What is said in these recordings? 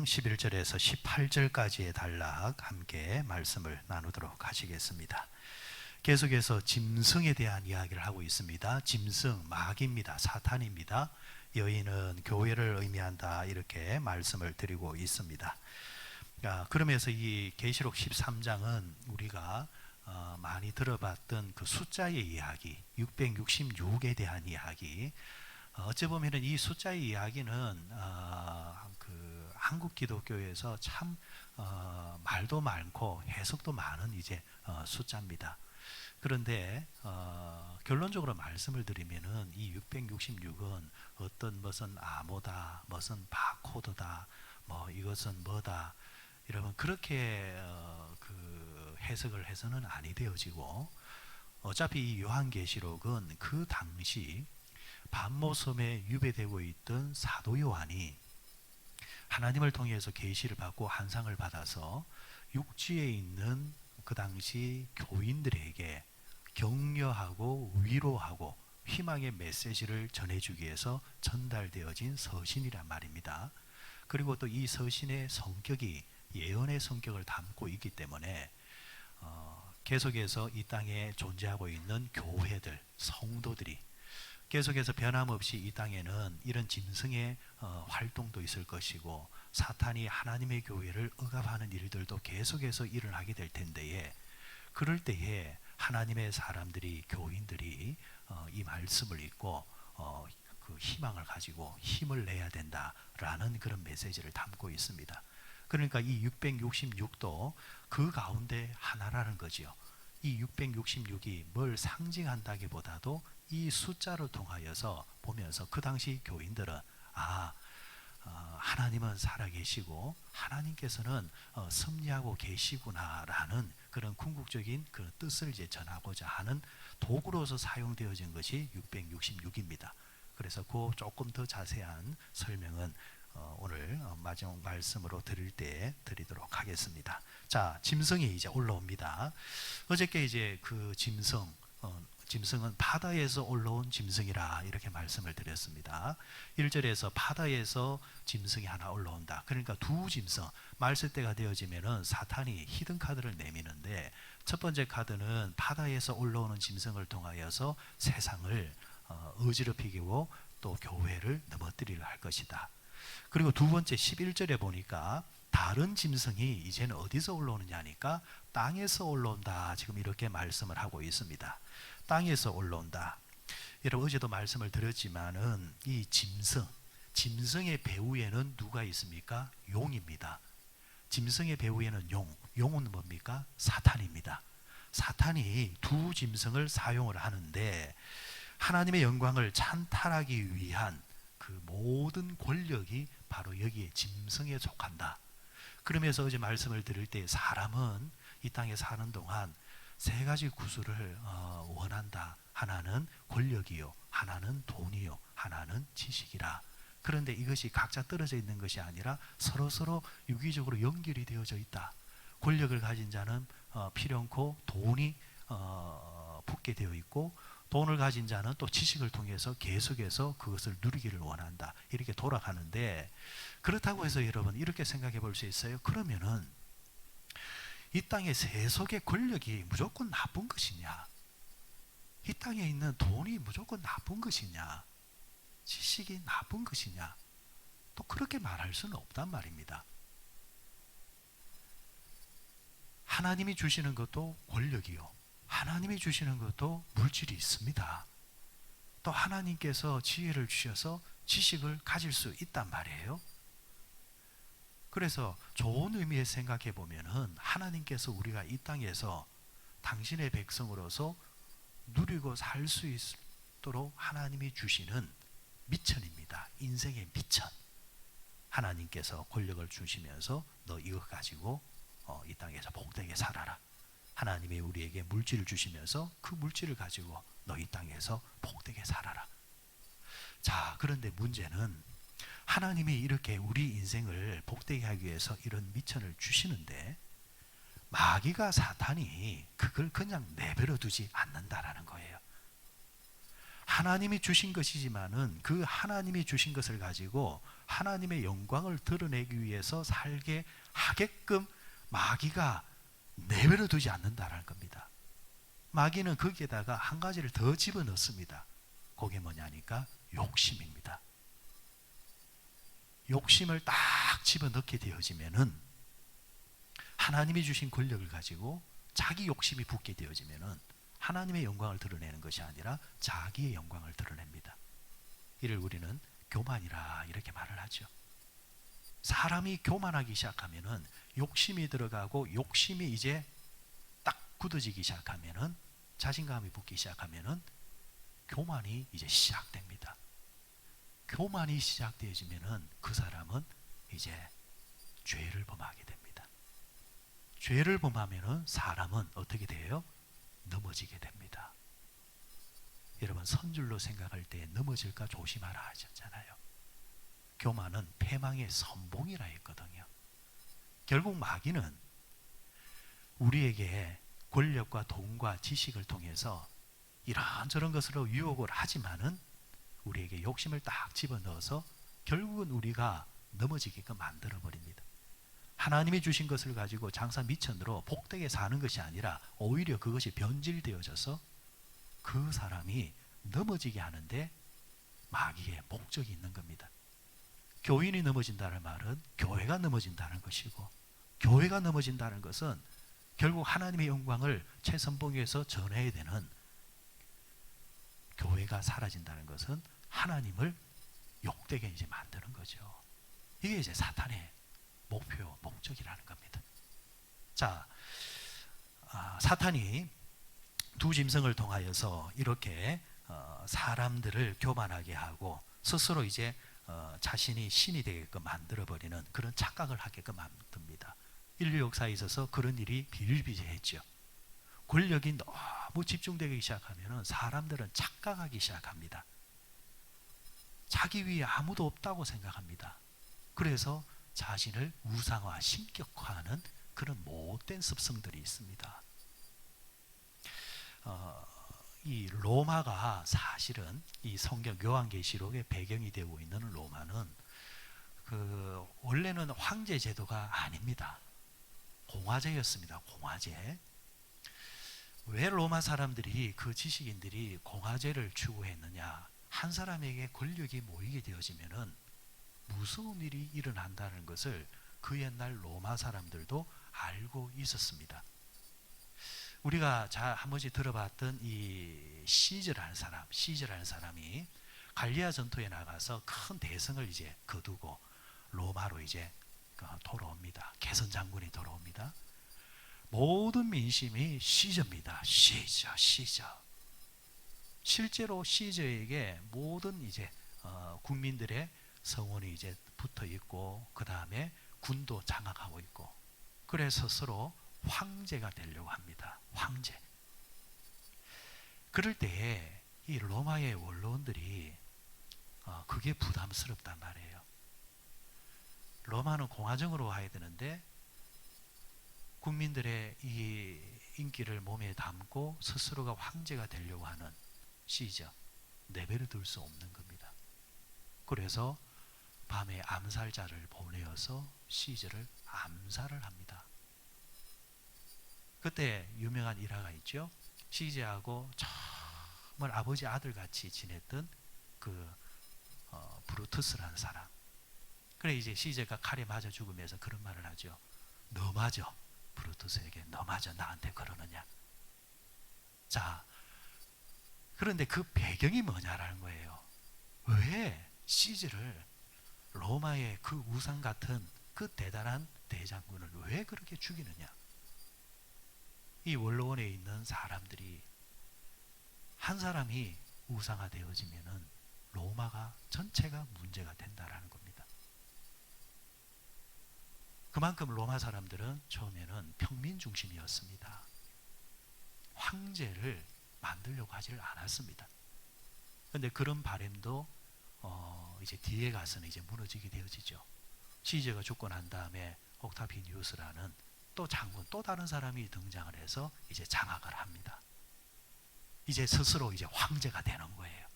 11절에서 18절까지의 단락 함께 말씀을 나누도록 하시겠습니다. 계속해서 짐승에 대한 이야기를 하고 있습니다. 짐승, 마귀입니다. 사탄입니다. 여인은 교회를 의미한다, 이렇게 말씀을 드리고 있습니다. 그러면서 이 계시록 13장은 우리가 많이 들어봤던 그 숫자의 이야기, 666에 대한 이야기, 어찌 보면 이 숫자의 이야기는 그 한국 기독교에서 참 말도 많고 해석도 많은 이제 숫자입니다. 그런데 결론적으로 말씀을 드리면은 이 666은 어떤 무슨 암호다, 무슨 바코드다, 뭐 이것은 뭐다, 여러분 그렇게 그 해석을 해서는 아니 되어지고, 어차피 이 요한계시록은 그 당시 반모섬에 유배되고 있던 사도 요한이 하나님을 통해서 계시를 받고 환상을 받아서 육지에 있는 그 당시 교인들에게 격려하고 위로하고 희망의 메시지를 전해주기 위해서 전달되어진 서신이란 말입니다. 그리고 또 이 서신의 성격이 예언의 성격을 담고 있기 때문에 계속해서 이 땅에 존재하고 있는 교회들, 성도들이 계속해서 변함없이 이 땅에는 이런 짐승의 활동도 있을 것이고, 사탄이 하나님의 교회를 억압하는 일들도 계속해서 일어나게 될 텐데에, 그럴 때에 하나님의 사람들이, 교인들이 이 말씀을 읽고 그 희망을 가지고 힘을 내야 된다라는 그런 메시지를 담고 있습니다. 그러니까 이 666도 그 가운데 하나라는 거지요. 이 666이 뭘 상징한다기보다도 이 숫자를 통하여서 보면서 그 당시 교인들은 하나님은 살아계시고 하나님께서는 섭리하고 계시구나라는 그런 궁극적인 그런 뜻을 이제 전하고자 하는 도구로서 사용되어진 것이 666입니다. 그래서 그 조금 더 자세한 설명은 오늘 마지막 말씀으로 드릴 때 드리도록 하겠습니다. 자, 짐승이 이제 올라옵니다. 어저께 이제 그 짐승은 바다에서 올라온 짐승이라 이렇게 말씀을 드렸습니다. 1절에서 바다에서 짐승이 하나 올라온다. 그러니까 두 짐승, 말쓸 때가 되어지면은 사탄이 히든 카드를 내미는데, 첫 번째 카드는 바다에서 올라오는 짐승을 통하여서 세상을 어지럽히고 또 교회를 넘어뜨리려 할 것이다. 그리고 두 번째 11절에 보니까 다른 짐승이 이제는 어디서 올라오느냐 하니까 땅에서 올라온다, 지금 이렇게 말씀을 하고 있습니다. 땅에서 올라온다. 여러분 어제도 말씀을 드렸지만은 이 짐승의 배후에는 누가 있습니까? 용입니다. 짐승의 배후에는 용은 뭡니까? 사탄입니다. 사탄이 두 짐승을 사용을 하는데, 하나님의 영광을 찬탈하기 위한 그 모든 권력이 바로 여기에 짐승에 속한다. 그러면서 어제 말씀을 드릴 때 사람은 이 땅에 사는 동안 세 가지 구슬을 원한다. 하나는 권력이요, 하나는 돈이요, 하나는 지식이라. 그런데 이것이 각자 떨어져 있는 것이 아니라 서로 유기적으로 연결이 되어져 있다. 권력을 가진 자는 필연코 돈이 붙게 되어 있고, 돈을 가진 자는 또 지식을 통해서 계속해서 그것을 누리기를 원한다. 이렇게 돌아가는데, 그렇다고 해서 여러분 이렇게 생각해 볼 수 있어요. 그러면은 이 땅의 세속의 권력이 무조건 나쁜 것이냐? 이 땅에 있는 돈이 무조건 나쁜 것이냐? 지식이 나쁜 것이냐? 또 그렇게 말할 수는 없단 말입니다. 하나님이 주시는 것도 권력이요, 하나님이 주시는 것도 물질이 있습니다. 또 하나님께서 지혜를 주셔서 지식을 가질 수 있단 말이에요. 그래서 좋은 의미에서 생각해 보면은 하나님께서 우리가 이 땅에서 당신의 백성으로서 누리고 살 수 있도록 하나님이 주시는 미천입니다. 인생의 미천. 하나님께서 권력을 주시면서 너 이거 가지고 이 땅에서 복되게 살아라. 하나님이 우리에게 물질을 주시면서 그 물질을 가지고 너 이 땅에서 복되게 살아라. 자, 그런데 문제는 하나님이 이렇게 우리 인생을 복되게 하기 위해서 이런 미천을 주시는데, 마귀가, 사탄이 그걸 그냥 내버려 두지 않는다라는 거예요. 하나님이 주신 것이지만은 그 하나님이 주신 것을 가지고 하나님의 영광을 드러내기 위해서 살게 하게끔 마귀가 내버려 두지 않는다라는 겁니다. 마귀는 거기에다가 한 가지를 더 집어넣습니다. 그게 뭐냐니까 욕심입니다. 욕심을 딱 집어넣게 되어지면은 하나님이 주신 권력을 가지고 자기 욕심이 붙게 되어지면은 하나님의 영광을 드러내는 것이 아니라 자기의 영광을 드러냅니다. 이를 우리는 교만이라 이렇게 말을 하죠. 사람이 교만하기 시작하면은 욕심이 들어가고 욕심이 이제 딱 굳어지기 시작하면은 자신감이 붙기 시작하면은 교만이 이제 시작됩니다. 교만이 시작되어지면은 그 사람은 이제 죄를 범하게 됩니다. 죄를 범하면은 사람은 어떻게 돼요? 넘어지게 됩니다. 여러분 선줄로 생각할 때 넘어질까 조심하라 하셨잖아요. 교만은 패망의 선봉이라 했거든요. 결국 마귀는 우리에게 권력과 돈과 지식을 통해서 이런저런 것으로 유혹을 하지만은 우리에게 욕심을 딱 집어넣어서 결국은 우리가 넘어지게끔 만들어버립니다. 하나님이 주신 것을 가지고 장사 미천으로 복되게 사는 것이 아니라 오히려 그것이 변질되어져서 그 사람이 넘어지게 하는데 마귀의 목적이 있는 겁니다. 교인이 넘어진다는 말은 교회가 넘어진다는 것이고, 교회가 넘어진다는 것은 결국 하나님의 영광을 최선봉 위에서 전해야 되는, 교회가 사라진다는 것은 하나님을 욕되게 이제 만드는 거죠. 이게 이제 사탄의 목표, 목적이라는 겁니다. 자, 사탄이 두 짐승을 통하여서 이렇게 사람들을 교만하게 하고 스스로 이제 자신이 신이 되게끔 만들어버리는 그런 착각을 하게끔 만듭니다. 인류 역사에 있어서 그런 일이 비일비재했죠. 권력이 너무 집중되기 시작하면 사람들은 착각하기 시작합니다. 자기 위에 아무도 없다고 생각합니다. 그래서 자신을 우상화, 신격화하는 그런 못된 습성들이 있습니다. 이 로마가 사실은 이 성경 요한계시록의 배경이 되고 있는 로마는 원래는 황제 제도가 아닙니다. 공화제였습니다. 공화제. 왜 로마 사람들이, 그 지식인들이 공화제를 추구했느냐? 한 사람에게 권력이 모이게 되어지면은 무서운 일이 일어난다는 것을 그 옛날 로마 사람들도 알고 있었습니다. 우리가 한 번씩 들어봤던 이 시저라는 사람이 갈리아 전투에 나가서 큰 대성을 이제 거두고 로마로 이제 돌아옵니다. 개선 장군이 돌아옵니다. 모든 민심이 시저입니다. 시저. 실제로 시저에게 모든 이제 국민들의 성원이 이제 붙어 있고, 그 다음에 군도 장악하고 있고, 그래서 스스로 황제가 되려고 합니다. 황제. 그럴 때에 이 로마의 원로원들이 그게 부담스럽단 말이에요. 로마는 공화정으로 와야 되는데 국민들의 이 인기를 몸에 담고 스스로가 황제가 되려고 하는 시저, 내버려 둘 수 없는 겁니다. 그래서 밤에 암살자를 보내어서 시저를 암살을 합니다. 그때 유명한 일화가 있죠. 시저하고 정말 아버지 아들같이 지냈던 브루투스라는 사람. 그래 이제 시저가 칼에 맞아 죽으면서 그런 말을 하죠. 너 맞아. 브루투스에게 너 맞아. 나한테 그러느냐. 자, 그런데 그 배경이 뭐냐라는 거예요. 왜 시저를, 로마의 그 우상 같은 그 대단한 대장군을 왜 그렇게 죽이느냐. 이 원로원에 있는 사람들이, 한 사람이 우상화되어지면은 로마가 전체가 문제가 된다라는 겁니다. 그만큼 로마 사람들은 처음에는 평민 중심이었습니다. 황제를 만들려고 하지를 않았습니다. 그런데 그런 바람도 이제 뒤에 가서는 이제 무너지게 되어지죠. 시저가 죽고 난 다음에 옥타비니우스라는 또 장군, 또 다른 사람이 등장을 해서 이제 장악을 합니다. 이제 스스로 이제 황제가 되는 거예요.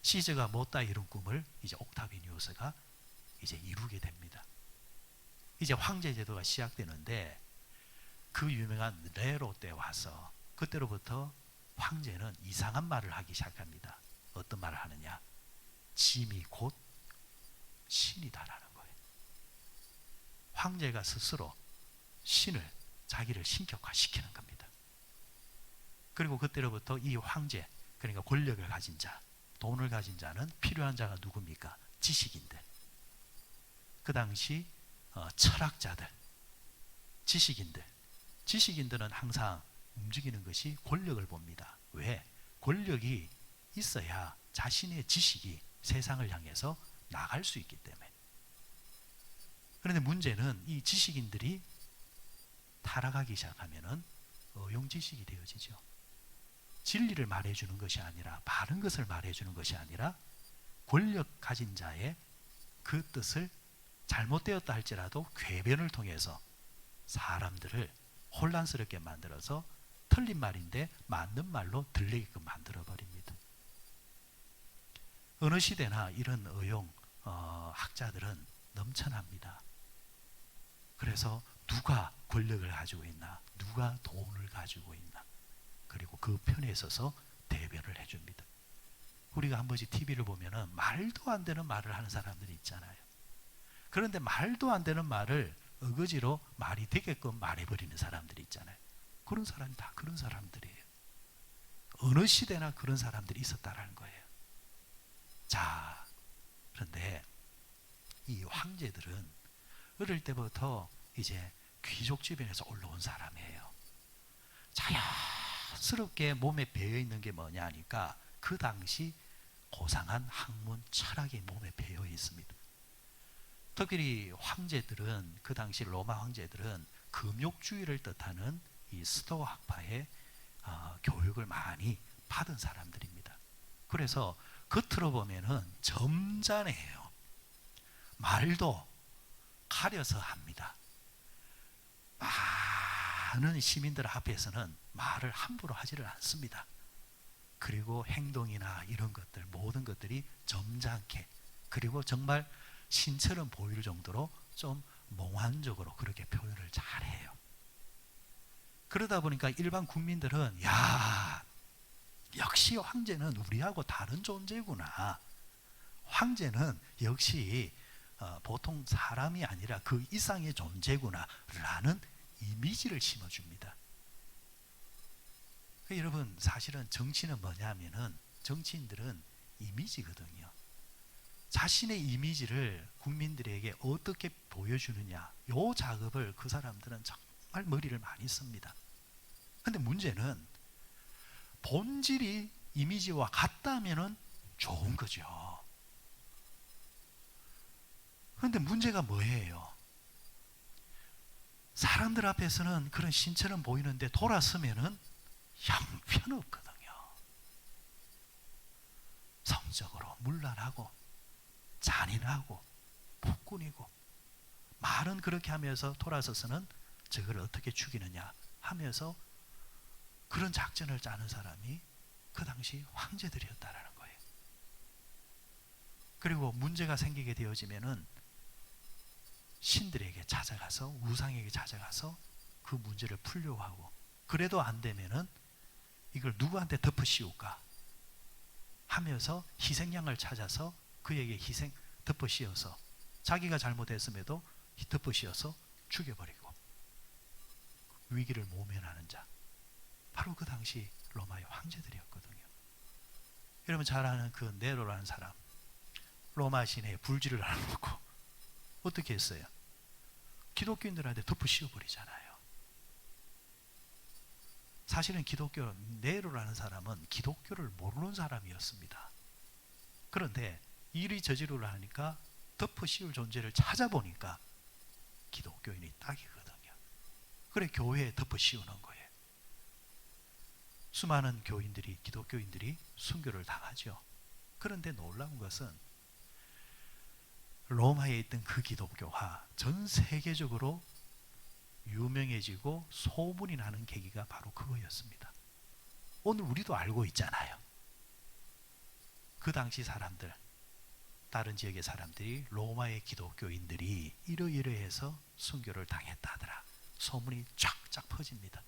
시저가 못다 이룬 꿈을 이제 옥타비니우스가 이제 이루게 됩니다. 이제 황제 제도가 시작되는데 그 유명한 네로 때 와서 그때로부터 황제는 이상한 말을 하기 시작합니다. 어떤 말을 하느냐? 짐이 곧 신이다라는 거예요. 황제가 스스로 신을 자기를 신격화시키는 겁니다. 그리고 그때로부터 이 황제, 그러니까 권력을 가진 자, 돈을 가진 자는 필요한 자가 누굽니까? 지식인들. 그 당시 철학자들, 지식인들은 항상 움직이는 것이 권력을 봅니다. 왜? 권력이 있어야 자신의 지식이 세상을 향해서 나갈 수 있기 때문에. 그런데 문제는 이 지식인들이 타락하기 시작하면은 어용지식이 되어지죠. 진리를 말해주는 것이 아니라, 바른 것을 말해주는 것이 아니라 권력 가진 자의 그 뜻을 잘못되었다 할지라도 궤변을 통해서 사람들을 혼란스럽게 만들어서 틀린 말인데 맞는 말로 들리게끔 만들어버립니다. 어느 시대나 이런 어용 학자들은 넘쳐납니다. 그래서 누가 권력을 가지고 있나, 누가 돈을 가지고 있나, 그리고 그 편에 서서 대변을 해줍니다. 우리가 한 번씩 TV를 보면은 말도 안 되는 말을 하는 사람들이 있잖아요. 그런데 말도 안 되는 말을 어거지로 말이 되게끔 말해버리는 사람들이 있잖아요. 그런 사람이 다 그런 사람들이에요. 어느 시대나 그런 사람들이 있었다라는 거예요. 자, 그런데 이 황제들은 어릴 때부터 이제 귀족 주변에서 올라온 사람이에요. 자연스럽게 몸에 배어 있는 게 뭐냐 하니까 그 당시 고상한 학문, 철학이 몸에 배어 있습니다. 특히 황제들은, 그 당시 로마 황제들은 금욕주의를 뜻하는 이 스토아 학파의 교육을 많이 받은 사람들입니다. 그래서 겉으로 보면은 점잖해요. 말도 가려서 합니다. 많은 시민들 앞에서는 말을 함부로 하지를 않습니다. 그리고 행동이나 이런 것들, 모든 것들이 점잖게, 그리고 정말 신처럼 보일 정도로 좀 몽환적으로 그렇게 표현을 잘해요. 그러다 보니까 일반 국민들은 야, 역시 황제는 우리하고 다른 존재구나. 황제는 역시 보통 사람이 아니라 그 이상의 존재구나 라는 이미지를 심어줍니다. 여러분, 사실은 정치는 뭐냐면은 정치인들은 이미지거든요. 자신의 이미지를 국민들에게 어떻게 보여주느냐, 요 작업을 그 사람들은 정말 머리를 많이 씁니다. 근데 문제는 본질이 이미지와 같다면은 좋은 거죠. 그런데 문제가 뭐예요? 사람들 앞에서는 그런 신처럼 보이는데 돌아서면은 형편없거든요. 성적으로 문란하고 잔인하고 폭군이고, 말은 그렇게 하면서 돌아서서는 저걸 어떻게 죽이느냐 하면서 그런 작전을 짜는 사람이 그 당시 황제들이었다라는 거예요. 그리고 문제가 생기게 되어지면은 신들에게 찾아가서, 우상에게 찾아가서 그 문제를 풀려고 하고, 그래도 안 되면은 이걸 누구한테 덮어씌울까 하면서 희생양을 찾아서 그에게 덮어씌워서, 자기가 잘못했음에도 덮어씌워서 죽여버리고 위기를 모면하는 자, 바로 그 당시 로마의 황제들이었거든요. 여러분 잘 아는 그 네로라는 사람, 로마 시내에 불지를 알아놓고 어떻게 했어요? 기독교인들한테 덮어씌워버리잖아요. 사실은 네로라는 사람은 기독교를 모르는 사람이었습니다. 그런데 일이 저지르려 하니까 덮어씌울 존재를 찾아보니까 기독교인이 딱이거든요. 그래 교회에 덮어씌우는 거예요. 수많은 기독교인들이 순교를 당하죠. 그런데 놀라운 것은 로마에 있던 그 기독교가 전 세계적으로 유명해지고 소문이 나는 계기가 바로 그거였습니다. 오늘 우리도 알고 있잖아요. 그 당시 사람들, 다른 지역의 사람들이 로마의 기독교인들이 이러이러해서 순교를 당했다더라. 소문이 쫙쫙 퍼집니다.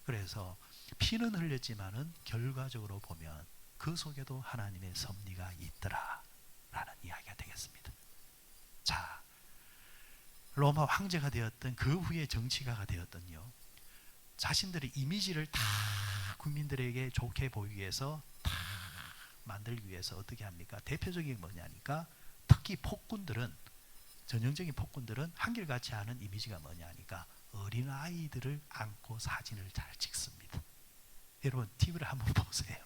그래서 피는 흘렸지만은 결과적으로 보면 그 속에도 하나님의 섭리가 있더라 라는 이야기가 되겠습니다. 자, 로마 황제가 되었던 그 후에 정치가가 되었던요, 자신들의 이미지를 다 국민들에게 좋게 보이기 위해서 다 만들기 위해서 어떻게 합니까? 대표적인 게 뭐냐니까, 특히 폭군들은, 전형적인 폭군들은 한결같이 하는 이미지가 뭐냐니까 어린 아이들을 안고 사진을 잘 찍습니다. 여러분 TV를 한번 보세요.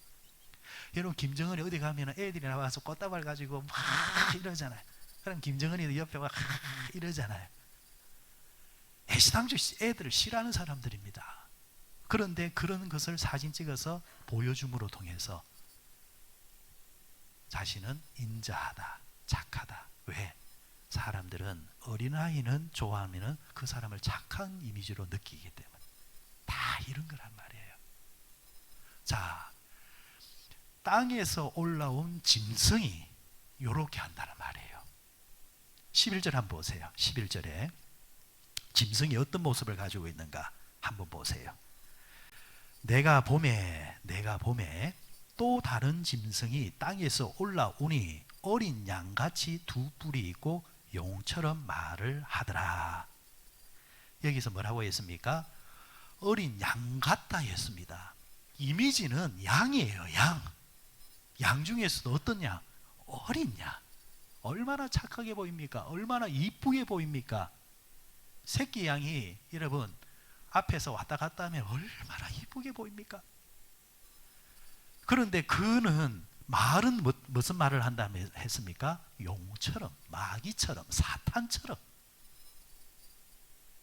여러분 김정은이 어디 가면 애들이 나와서 꽃다발 가지고 막 이러잖아요. 그럼 김정은이 옆에 막 이러잖아요. 애시당초 애들을 싫어하는 사람들입니다. 그런데 그런 것을 사진 찍어서 보여줌으로 통해서 자신은 인자하다, 착하다. 왜? 사람들은, 어린아이는 좋아하면 그 사람을 착한 이미지로 느끼기 때문에 다 이런 거란 말이에요. 자, 땅에서 올라온 짐승이 요렇게 한다는 말이에요. 11절 한번 보세요. 11절에 짐승이 어떤 모습을 가지고 있는가 한번 보세요. 내가 봄에 또 다른 짐승이 땅에서 올라오니 어린 양같이 두 뿔이 있고 용처럼 말을 하더라. 여기서 뭐라고 했습니까? 어린 양 같다 했습니다. 이미지는 양이에요. 양 중에서도 어떤 양? 어린 양. 얼마나 착하게 보입니까? 얼마나 이쁘게 보입니까? 새끼 양이 여러분 앞에서 왔다 갔다 하면 얼마나 이쁘게 보입니까? 그런데 그는 말은 무슨 말을 한다고 했습니까? 용처럼, 마귀처럼, 사탄처럼.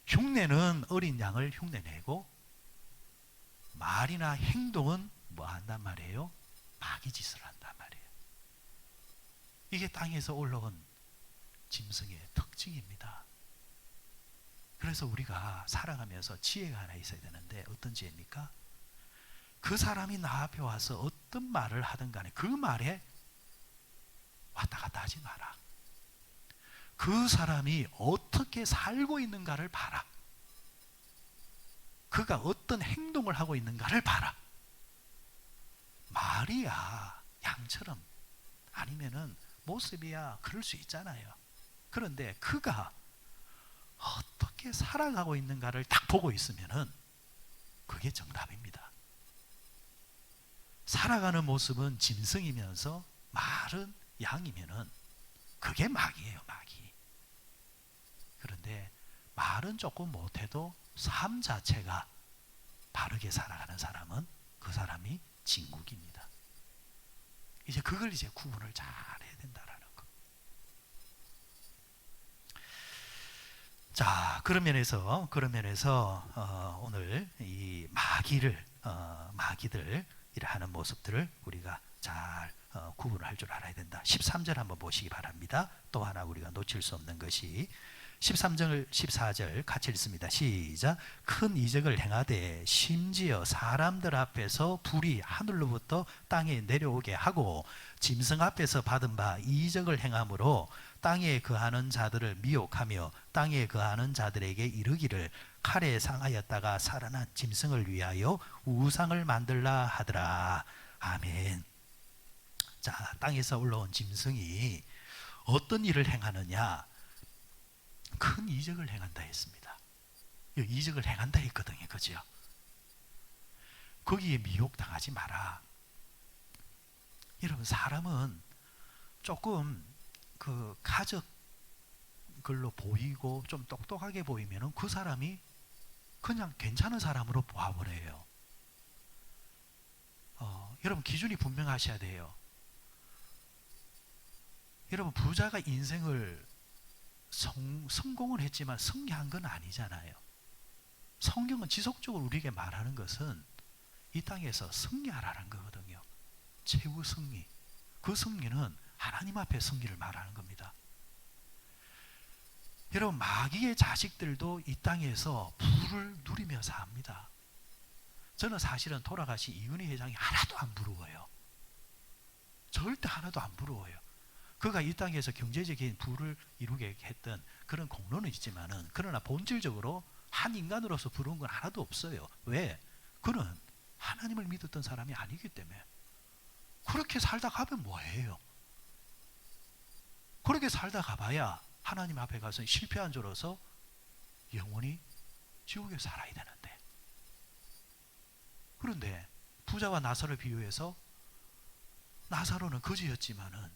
흉내는 어린 양을 흉내내고 말이나 행동은 뭐 한단 말이에요? 마귀 짓을 한단 말이에요. 이게 땅에서 올라온 짐승의 특징입니다. 그래서 우리가 살아가면서 지혜가 하나 있어야 되는데 어떤 지혜입니까? 그 사람이 나 앞에 와서 어떤 말을 하든 간에 그 말에 왔다 갔다 하지 마라. 그 사람이 어떻게 살고 있는가를 봐라. 그가 어떤 행동을 하고 있는가를 봐라. 말이야 양처럼, 아니면은 모습이야 그럴 수 있잖아요. 그런데 그가 어떻게 살아가고 있는가를 딱 보고 있으면은 그게 정답입니다. 살아가는 모습은 짐승이면서 말은 양이면은 그게 마귀예요, 마귀. 그런데 말은 조금 못해도 삶 자체가 바르게 살아가는 사람은 그 사람이 진국입니다. 이제 그걸 이제 구분을 잘 해야 된다라는 거. 자, 그런 면에서 오늘 이 마귀들 하는 모습들을 우리가 잘 구분을 할 줄 알아야 된다. 13절 한번 보시기 바랍니다. 또 하나 우리가 놓칠 수 없는 것이 13절 14절 같이 읽습니다. 시작. 큰 이적을 행하되 심지어 사람들 앞에서 불이 하늘로부터 땅에 내려오게 하고 짐승 앞에서 받은 바 이적을 행함으로 땅에 거하는 자들을 미혹하며 땅에 거하는 자들에게 이르기를 칼에 상하였다가 살아난 짐승을 위하여 우상을 만들라 하더라. 아멘. 자, 땅에서 올라온 짐승이 어떤 일을 행하느냐? 큰 이적을 행한다 했습니다. 이적을 행한다 했거든요. 그죠? 거기에 미혹당하지 마라. 여러분, 사람은 조금 그 가적 걸로 보이고 좀 똑똑하게 보이면은 그 사람이 그냥 괜찮은 사람으로 보아버려요. 여러분 기준이 분명하셔야 돼요. 여러분 부자가 인생을 성공을 했지만 승리한 건 아니잖아요. 성경은 지속적으로 우리에게 말하는 것은 이 땅에서 승리하라는 거거든요. 최후 승리. 그 승리는 하나님 앞에 승리를 말하는 겁니다. 여러분 마귀의 자식들도 이 땅에서 부를 누리며 삽니다. 저는 사실은 돌아가신 이은희 회장이 하나도 안 부러워요. 절대 하나도 안 부러워요. 그가 이 땅에서 경제적인 부를 이루게 했던 그런 공로는 있지만은, 그러나 본질적으로 한 인간으로서 부러운 건 하나도 없어요. 왜? 그는 하나님을 믿었던 사람이 아니기 때문에. 그렇게 살다 가면 뭐해요? 그렇게 살다 가봐야 하나님 앞에 가서 실패한 자로서 영원히 지옥에 살아야 되는데. 그런데 부자와 나사로를 비유해서 나사로는 거지였지만은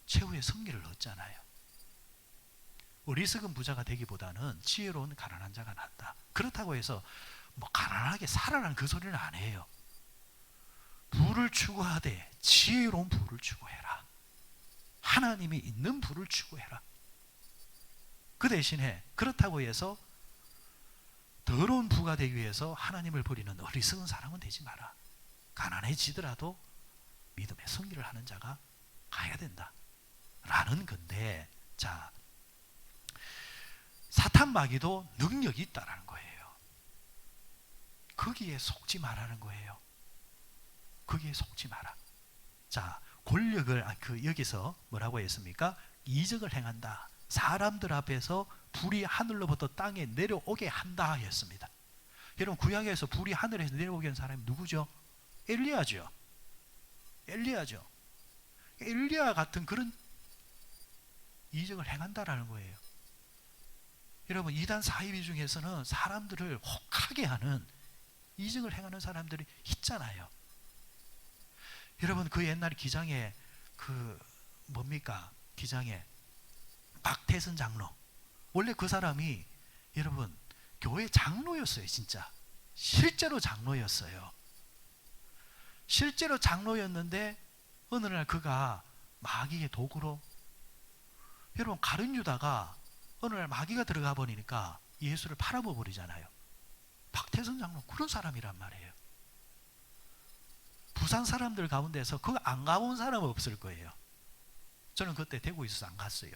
최후의 승리를 얻잖아요. 어리석은 부자가 되기보다는 지혜로운 가난한 자가 낫다. 그렇다고 해서 뭐 가난하게 살아라는 그 소리는 안 해요. 부를 추구하되 지혜로운 부를 추구해라. 하나님이 있는 부를 추구해라. 그 대신에 그렇다고 해서 더러운 부가 되기 위해서 하나님을 버리는 어리석은 사람은 되지 마라. 가난해지더라도 믿음의 승리를 하는 자가 가야 된다 라는 건데, 자, 사탄 마귀도 능력이 있다라는 거예요. 거기에 속지 말라는 거예요. 거기에 속지 마라. 자, 권력을 여기서 뭐라고 했습니까? 이적을 행한다. 사람들 앞에서 불이 하늘로부터 땅에 내려오게 한다 했습니다. 여러분, 구약에서 불이 하늘에서 내려오게 한 사람이 누구죠? 엘리야죠. 엘리야죠. 엘리야 같은 그런 이적을 행한다라는 거예요. 여러분, 이단 사이비 중에서는 사람들을 혹하게 하는 이적을 행하는 사람들이 있잖아요. 여러분, 그 옛날 기장에 기장에 박태선 장로, 원래 그 사람이 여러분 교회 장로였어요. 진짜 실제로 장로였어요. 실제로 장로였는데 어느 날 그가 마귀의 도구로, 여러분 가룟 유다가 어느 날 마귀가 들어가 버리니까 예수를 팔아먹어 버리잖아요. 박태선 장로 그런 사람이란 말이에요. 부산 사람들 가운데서 그거 안 가본 사람은 없을 거예요. 저는 그때 대구에 있어서 안 갔어요.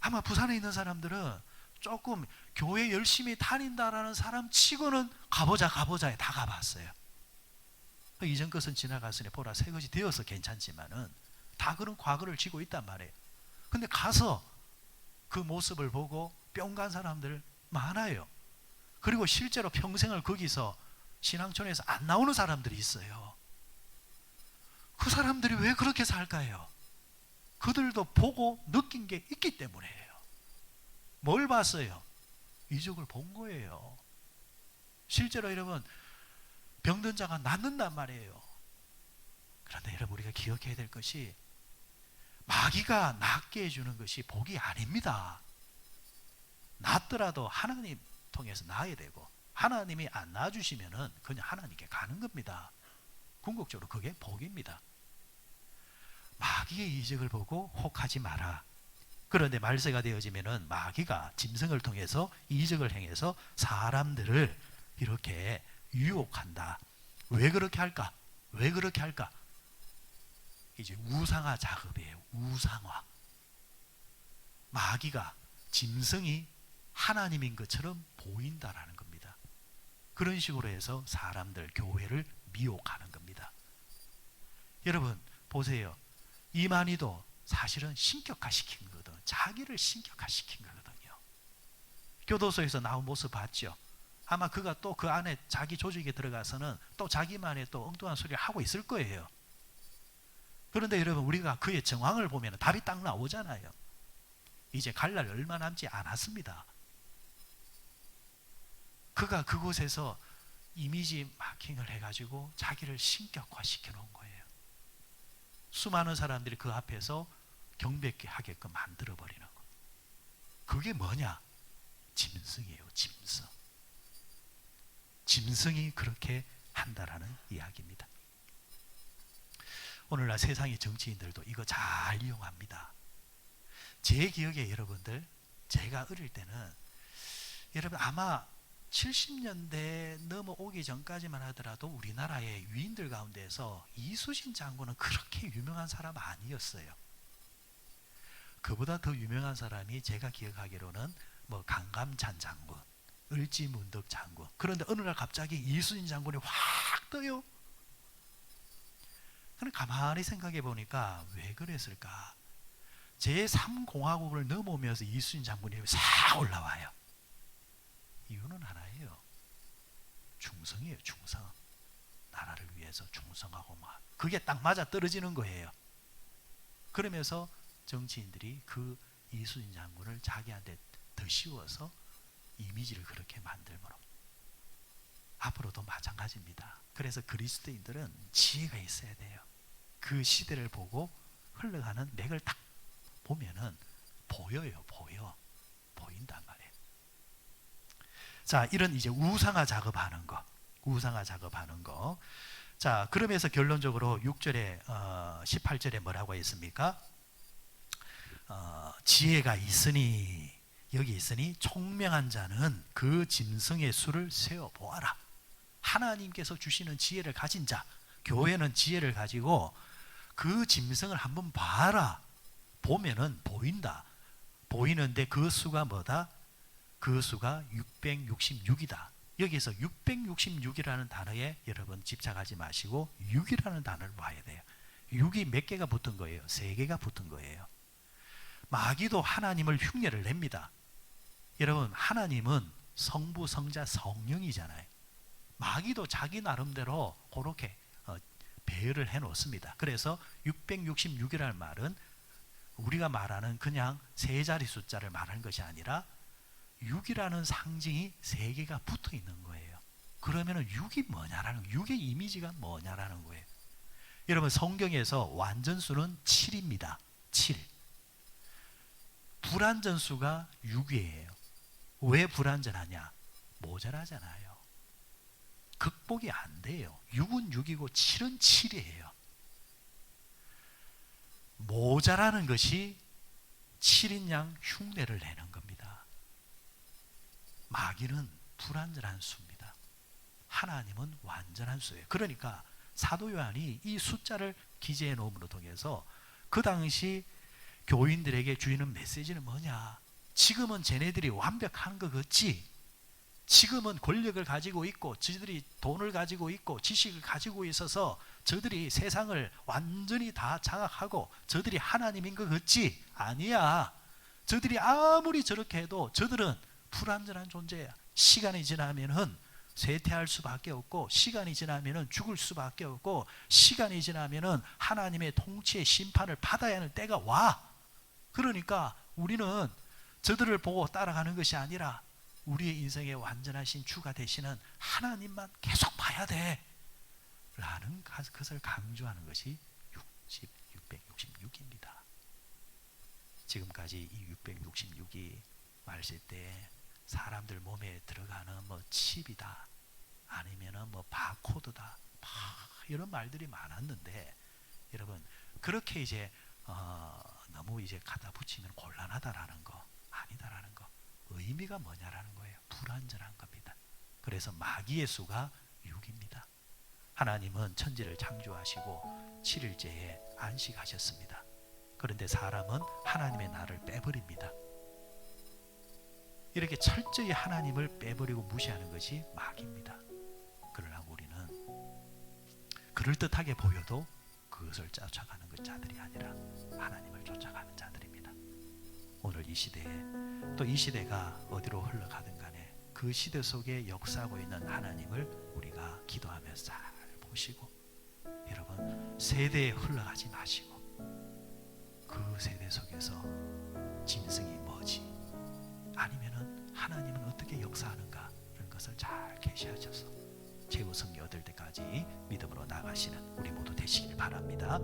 아마 부산에 있는 사람들은 조금 교회 열심히 다닌다라는 사람 치고는 가보자에 다 가봤어요. 이전 것은 지나갔으니 보라 새 것이 되어서 괜찮지만은 다 그런 과거를 지고 있단 말이에요. 근데 가서 그 모습을 보고 뿅 간 사람들 많아요. 그리고 실제로 평생을 거기서 신앙촌에서 안 나오는 사람들이 있어요. 그 사람들이 왜 그렇게 살까요? 그들도 보고 느낀 게 있기 때문이에요. 뭘 봤어요? 이적을 본 거예요. 실제로 여러분, 병든 자가 낫는단 말이에요. 그런데 여러분, 우리가 기억해야 될 것이 마귀가 낫게 해주는 것이 복이 아닙니다. 낫더라도 하나님 통해서 나아야 되고, 하나님이 안 낳아주시면은 그냥 하나님께 가는 겁니다. 궁극적으로 그게 복입니다. 마귀의 이적을 보고 혹하지 마라. 그런데 말세가 되어지면은 마귀가 짐승을 통해서 이적을 행해서 사람들을 이렇게 유혹한다. 왜 그렇게 할까? 왜 그렇게 할까? 이제 우상화 작업이에요. 우상화. 마귀가 짐승이 하나님인 것처럼 보인다라는 겁니다. 그런 식으로 해서 사람들, 교회를 미혹하는 겁니다. 여러분 보세요. 이만희도 사실은 신격화시킨 거거든. 자기를 신격화시킨 거거든요. 교도소에서 나온 모습 봤죠? 아마 그가 또 그 안에 자기 조직에 들어가서는 또 자기만의 또 엉뚱한 소리를 하고 있을 거예요. 그런데 여러분, 우리가 그의 정황을 보면 답이 딱 나오잖아요. 이제 갈 날 얼마 남지 않았습니다. 그가 그곳에서 이미지 마킹을 해가지고 자기를 신격화시켜 놓은 거예요. 수많은 사람들이 그 앞에서 경배케 하게끔 만들어버리는 거. 그게 뭐냐? 짐승이에요. 짐승. 짐승이 그렇게 한다라는 이야기입니다. 오늘날 세상의 정치인들도 이거 잘 이용합니다. 제 기억에 여러분들, 제가 어릴 때는 여러분 아마 70년대 넘어오기 전까지만 하더라도 우리나라의 위인들 가운데서 이수신 장군은 그렇게 유명한 사람 아니었어요. 그보다 더 유명한 사람이 제가 기억하기로는 뭐 강감찬 장군, 을지문덕 장군. 그런데 어느 날 갑자기 이수신 장군이 확 떠요. 그럼 가만히 생각해 보니까 왜 그랬을까? 제3공화국을 넘어오면서 이순신 장군이 싹 올라와요. 이유는 하나예요. 충성이에요. 충성. 나라를 위해서 충성하고 막 그게 딱 맞아 떨어지는 거예요. 그러면서 정치인들이 그 이순신 장군을 자기한테 더 씌워서 이미지를 그렇게 만들므로 앞으로도 마찬가지입니다. 그래서 그리스도인들은 지혜가 있어야 돼요. 그 시대를 보고 흘러가는 맥을 딱 보면은 보여요. 보인단 말이에요. 자, 이런 이제 우상화 작업하는 거. 자, 그러면서 결론적으로 6절에 18절에 뭐라고 했습니까? 지혜가 있으니, 여기 있으니 총명한 자는 그 짐승의 수를 세어 보아라. 하나님께서 주시는 지혜를 가진 자, 교회는 지혜를 가지고 그 짐승을 한번 봐라. 보면은 보인다. 보이는데 그 수가 뭐다? 그 수가 666이다. 여기서 666이라는 단어에 여러분 집착하지 마시고 6이라는 단어를 봐야 돼요. 6이 몇 개가 붙은 거예요? 3개가 붙은 거예요. 마귀도 하나님을 흉내를 냅니다. 여러분, 하나님은 성부, 성자, 성령이잖아요. 마귀도 자기 나름대로 그렇게 배열을 해 놓습니다. 그래서 666이라는 말은 우리가 말하는 그냥 세 자리 숫자를 말하는 것이 아니라 6이라는 상징이 3개가 붙어 있는 거예요. 그러면 6이 뭐냐라는, 6의 이미지가 뭐냐라는 거예요. 여러분, 성경에서 완전수는 7입니다. 7. 불완전수가 6이에요. 왜 불완전하냐? 모자라잖아요. 극복이 안 돼요. 6은 6이고 7은 7이에요. 모자라는 것이 7인 양 흉내를 내는 겁니다. 마귀는 불완전한 수입니다. 하나님은 완전한 수예요. 그러니까 사도 요한이 이 숫자를 기재해 놓음으로 통해서 그 당시 교인들에게 주는 메시지는 뭐냐? 지금은 쟤네들이 완벽한 것 같지? 지금은 권력을 가지고 있고 저들이 돈을 가지고 있고 지식을 가지고 있어서 저들이 세상을 완전히 다 장악하고 저들이 하나님인 것 같지? 아니야. 저들이 아무리 저렇게 해도 저들은 불완전한 존재야. 시간이 지나면은 쇠퇴할 수밖에 없고, 시간이 지나면은 죽을 수밖에 없고, 시간이 지나면은 하나님의 통치의 심판을 받아야 하는 때가 와. 그러니까 우리는 저들을 보고 따라가는 것이 아니라 우리의 인생의 완전하신 주가 되시는 하나님만 계속 봐야 돼 라는 것을 강조하는 것이 666입니다. 지금까지 이 666이 말실 때 사람들 몸에 들어가는 뭐 칩이다, 아니면은 뭐 바코드다, 이런 말들이 많았는데, 여러분 그렇게 이제 너무 이제 갖다 붙이면 곤란하다라는 거, 아니다라는 거, 의미가 뭐냐라는 거예요. 불완전한 겁니다. 그래서 마귀의 수가 6입니다. 하나님은 천지를 창조하시고 7일째에 안식하셨습니다. 그런데 사람은 하나님의 날을 빼버립니다. 이렇게 철저히 하나님을 빼버리고 무시하는 것이 마귀입니다. 그러나 우리는 그럴듯하게 보여도 그것을 쫓아가는 자들이 아니라 하나님을 쫓아가는 자들입니다. 오늘 이 시대에, 또 이 시대가 어디로 흘러가든 간에 그 시대 속에 역사하고 있는 하나님을 우리가 기도하면서 잘 보시고, 여러분 세대에 흘러가지 마시고 그 세대 속에서 짐승이 뭐지, 아니면은 하나님은 어떻게 역사하는가, 이런 것을 잘 계시하셔서 최우승이 얻을 때까지 믿음으로 나가시는 우리 모두 되시길 바랍니다.